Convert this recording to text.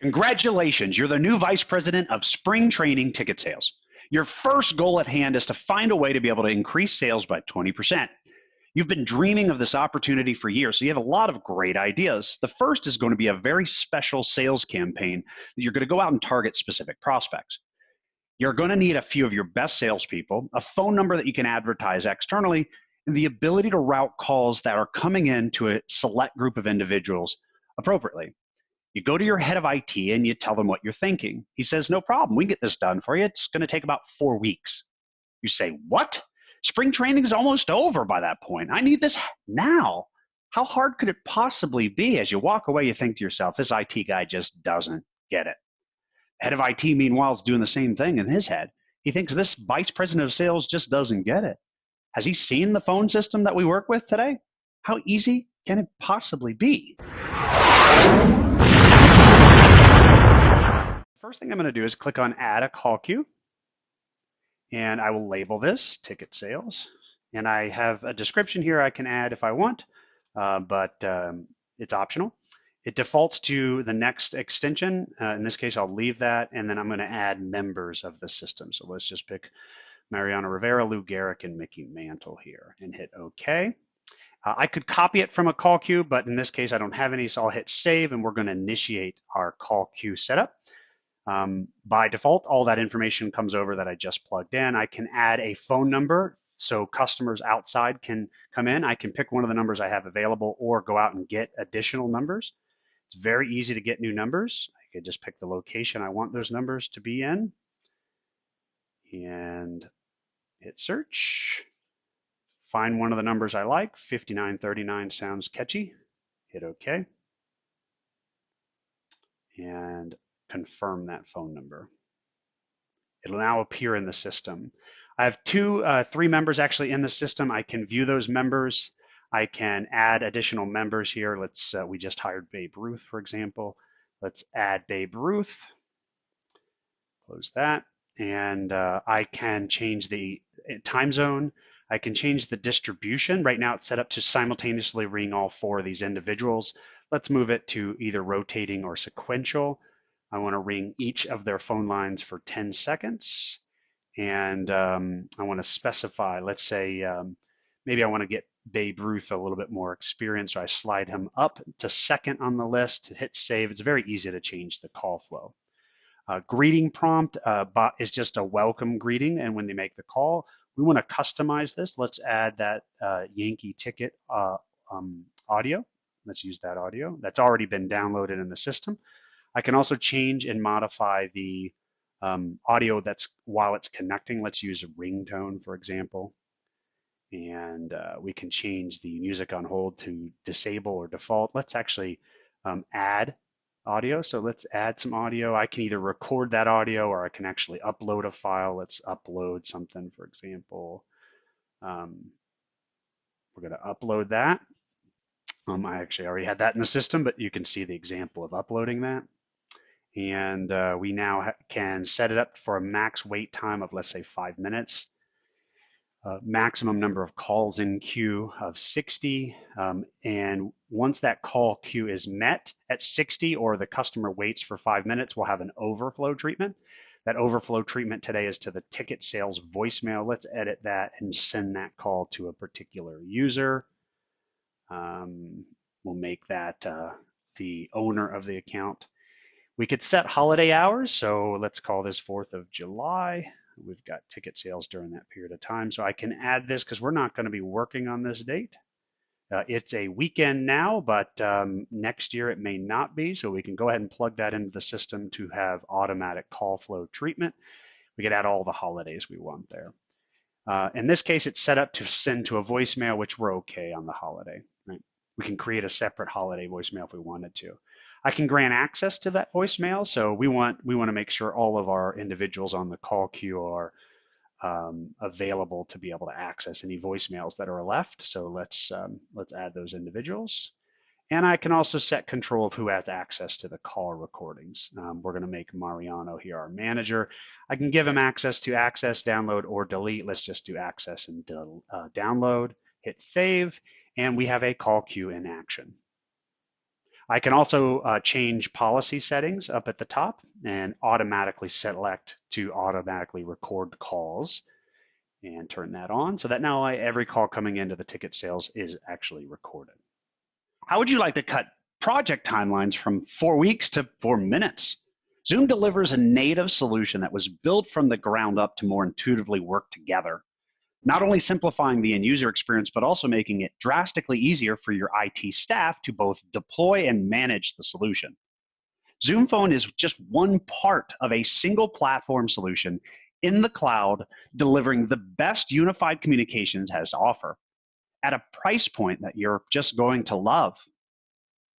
Congratulations, you're the new vice president of spring training ticket sales. Your first goal at hand is to find a way to be able to increase sales by 20%. You've been dreaming of this opportunity for years, so you have a lot of great ideas. The first is going to be a very special sales campaign that you're going to go out and target specific prospects. You're going to need a few of your best salespeople, a phone number that you can advertise externally, and the ability to route calls that are coming in to a select group of individuals appropriately. You go to your head of IT and you tell them what you're thinking. He says, no problem, we can get this done for you. It's going to take about 4 weeks. You say, what? Spring training is almost over by that point. I need this now. How hard could it possibly be? As you walk away, you think to yourself, this IT guy just doesn't get it. Head of IT, meanwhile, is doing the same thing in his head. He thinks this vice president of sales just doesn't get it. Has he seen the phone system that we work with today? How easy can it possibly be? First thing I'm going to do is click on Add a Call Queue, and I will label this Ticket Sales. And I have a description here I can add if I want, but it's optional. It defaults to the next extension. In this case, I'll leave that, and then I'm going to add members of the system. So let's just pick Mariano Rivera, Lou Gehrig, and Mickey Mantle here, and hit OK. I could copy it from a call queue, but in this case, I don't have any, so I'll hit Save, and we're going to initiate our call queue setup. By default, all that information comes over that I just plugged in. I can add a phone number so customers outside can come in. I can pick one of the numbers I have available or go out and get additional numbers. It's very easy to get new numbers. I could just pick the location I want those numbers to be in and hit search. Find one of the numbers I like. 5939 sounds catchy. Hit OK. And confirm that phone number. It'll now appear in the system. I have three members actually in the system. I can view those members. I can add additional members here. We just hired Babe Ruth, for example. Let's add Babe Ruth. Close that. And I can change the time zone. I can change the distribution. Right now it's set up to simultaneously ring all 4 of these individuals. Let's move it to either rotating or sequential. I want to ring each of their phone lines for 10 seconds. And I want to specify, let's say, maybe I want to get Babe Ruth a little bit more experience, so I slide him up to second on the list, hit save. It's very easy to change the call flow. Greeting prompt is just a welcome greeting, and when they make the call, we want to customize this. Let's add that Yankee ticket audio. Let's use that audio. That's already been downloaded in the system. I can also change and modify the audio that's while it's connecting. Let's use a ringtone, for example. And we can change the music on hold to disable or default. Let's actually add audio. So let's add some audio. I can either record that audio or I can actually upload a file. Let's upload something, for example. We're going to upload that. I actually already had that in the system, but you can see the example of uploading that. And we now can set it up for a max wait time of, let's say, 5 minutes. Maximum number of calls in queue of 60. And once that call queue is met at 60 or the customer waits for 5 minutes, we'll have an overflow treatment. That overflow treatment today is to the ticket sales voicemail. Let's edit that and send that call to a particular user. We'll make that the owner of the account. We could set holiday hours, so let's call this 4th of July. We've got ticket sales during that period of time, so I can add this because we're not going to be working on this date. It's a weekend now, but next year it may not be, so we can go ahead and plug that into the system to have automatic call flow treatment. We could add all the holidays we want there. In this case, it's set up to send to a voicemail, which we're okay on the holiday. Right? We can create a separate holiday voicemail if we wanted to. I can grant access to that voicemail, so we want to make sure all of our individuals on the call queue are available to be able to access any voicemails that are left. So let's add those individuals. And I can also set control of who has access to the call recordings. We're going to make Mariano here our manager. I can give him access to access, download, or delete. Let's just do access and download. Hit save, and we have a call queue in action. I can also change policy settings up at the top and automatically select to automatically record calls and turn that on so that now every call coming into the ticket sales is actually recorded. How would you like to cut project timelines from 4 weeks to 4 minutes? Zoom delivers a native solution that was built from the ground up to more intuitively work together, not only simplifying the end user experience, but also making it drastically easier for your IT staff to both deploy and manage the solution. Zoom Phone is just one part of a single platform solution in the cloud, delivering the best unified communications has to offer at a price point that you're just going to love.